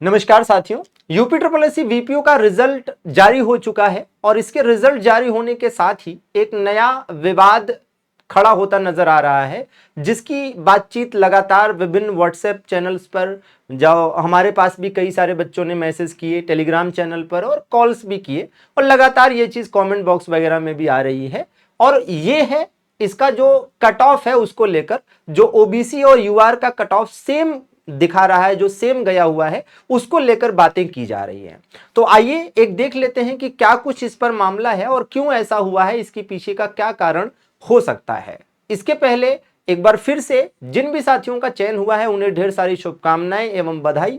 नमस्कार साथियों, UP triple SC VPO का रिजल्ट जारी हो चुका है और इसके रिजल्ट जारी होने के साथ ही एक नया विवाद खड़ा होता नजर आ रहा है, जिसकी बातचीत लगातार विभिन्न व्हाट्सएप चैनल्स पर, जो हमारे पास भी कई सारे बच्चों ने मैसेज किए, टेलीग्राम चैनल पर और कॉल्स भी किए और लगातार ये चीज कमेंट बॉक्स वगैरह में भी आ रही है। और ये है इसका जो कट ऑफ है उसको लेकर, जो ओबीसी और यूआर का कट ऑफ सेम दिखा रहा है, जो सेम गया हुआ है, उसको लेकर बातें की जा रही हैं। तो आइए एक देख लेते हैं कि क्या कुछ इस पर मामला है और क्यों ऐसा हुआ है, इसके पीछे का क्या कारण हो सकता है। इसके पहले एक बार फिर से जिन भी साथियों का चयन हुआ है उन्हें ढेर सारी शुभकामनाएं एवं बधाई।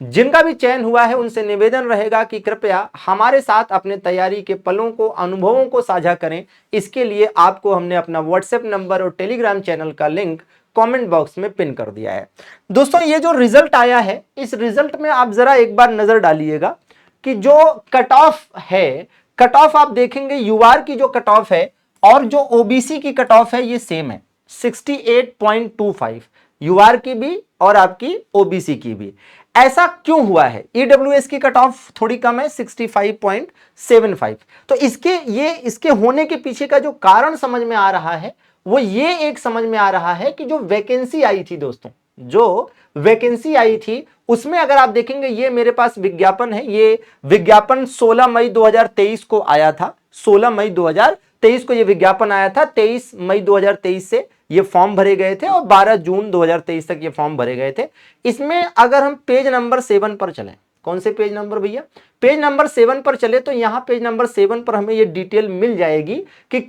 जिनका भी चयन हुआ है उनसे निवेदन रहेगा कि कृपया हमारे साथ अपने तैयारी के पलों को, अनुभवों को साझा करें। इसके लिए आपको हमने अपना व्हाट्सएप नंबर और टेलीग्राम चैनल का लिंक कमेंट बॉक्स में पिन कर दिया है। दोस्तों, ये जो रिजल्ट आया है, इस रिजल्ट में आप जरा एक बार नजर डालिएगा कि जो कट ऑफ है, कट ऑफ आप देखेंगे यूआर की जो कट ऑफ है और जो ओबीसी की कट ऑफ है ये सेम है, 68.25 यूआर की भी और आपकी ओबीसी की भी। ऐसा क्यों हुआ है? ईडब्ल्यूएस की कट ऑफ थोड़ी कम है, 65.75। तो इसके होने के पीछे का जो कारण समझ में आ रहा है वो ये एक समझ में आ रहा है कि जो वैकेंसी आई थी दोस्तों, जो वैकेंसी आई थी उसमें अगर आप देखेंगे, ये मेरे पास विज्ञापन है, ये विज्ञापन 16 मई 2023 को आया था। 16 मई 2023 को ये विज्ञापन आया था। 23 मई 2023 से ये फॉर्म भरे गए थे और 12 जून 2023 तक ये फॉर्म भरे गए थे। इसमें अगर हम पेज नंबर 7 पर चलें, कौन से पेज नंबर भैया? पेज नंबर 7 पर चले तो यहां पेज नंबर 7 पर हमें ये डिटेल मिल जाएगी कि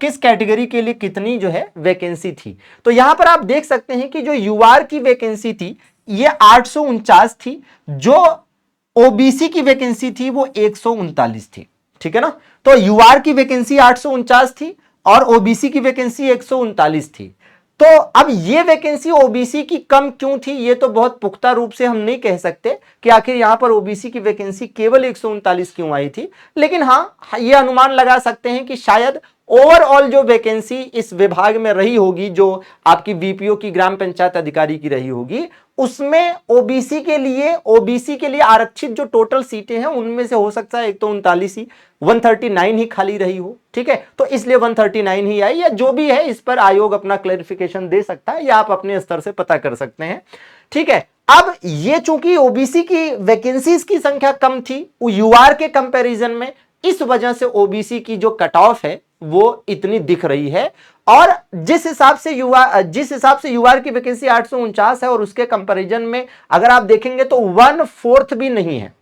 किस कैटेगरी के लिए कितनी जो है वैकेंसी थी। तो यहां पर आप देख सकते हैं कि जो यूआर की वैकेंसी थी ये 849 थी, जो ओबीसी की वैकेंसी थी वो 139 थी। ठीक है ना? तो यूआर की वैकेंसी 849 थी और ओबीसी की वैकेंसी 139 थी। तो अब ये वैकेंसी ओबीसी की कम क्यों थी, ये तो बहुत पुख्ता रूप से हम नहीं कह सकते कि आखिर यहां पर ओबीसी की वैकेंसी केवल 139 क्यों आई थी। लेकिन हां, ये अनुमान लगा सकते हैं कि शायद ओवरऑल जो वैकेंसी इस विभाग में रही होगी, जो आपकी वीपीओ की ग्राम पंचायत अधिकारी की रही होगी, उसमें ओबीसी के लिए आरक्षित जो टोटल सीटें हैं उनमें से हो सकता है एक तो 39 ही, 139 ही खाली रही हो। ठीक है, तो इसलिए 139 ही आई, या जो भी है इस पर आयोग अपना क्लैरिफिकेशन दे सकता है या आप अपने स्तर से पता कर सकते हैं। ठीक है, अब ये चूंकि ओबीसी की वैकेंसीज की संख्या कम थी यूआर के कंपैरिजन में, इस वजह से ओबीसी की जो कट ऑफ है वो इतनी दिख रही है। और जिस हिसाब से यूआर की वैकेंसी 849 है और उसके कंपैरिजन में अगर आप देखेंगे तो 1/4 भी नहीं है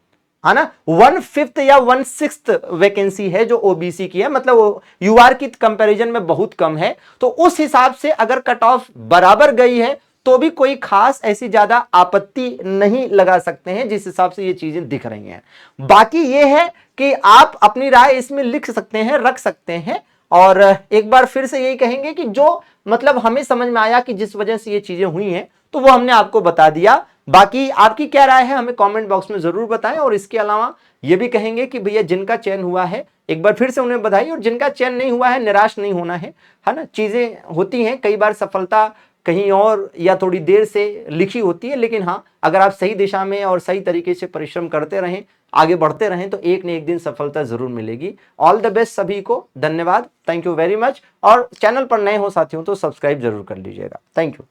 ना, 1/5 या 1/6 वैकेंसी है जो ओबीसी की है, मतलब वो यूआर की कंपैरिजन में बहुत कम है। तो उस हिसाब से अगर कट ऑफ बराबर गई है तो भी कोई खास ऐसी ज्यादा आपत्ति नहीं लगा सकते हैं, जिस हिसाब से ये चीजें दिख रही हैं। बाकी ये है कि आप अपनी राय इसमें लिख सकते हैं, रख सकते हैं। और एक बार फिर से यही कहेंगे कि जो मतलब हमें समझ में आया कि जिस वजह से ये चीजें हुई हैं तो वो हमने आपको बता दिया। बाकी आपकी क्या राय है हमें कमेंट बॉक्स में जरूर बताएं। और इसके अलावा ये भी कहेंगे कि भैया जिनका चयन हुआ है एक बार फिर से उन्हें बधाई, और जिनका चयन नहीं हुआ है निराश नहीं होना है ना। चीजें होती हैं, कई बार सफलता कहीं और या थोड़ी देर से लिखी होती है, लेकिन हाँ, अगर आप सही दिशा में और सही तरीके से परिश्रम करते रहें, आगे बढ़ते रहें तो एक न एक दिन सफलता जरूर मिलेगी। ऑल द बेस्ट सभी को, धन्यवाद, थैंक यू वेरी मच। और चैनल पर नए हो साथियों तो सब्सक्राइब जरूर कर लीजिएगा। Thank you.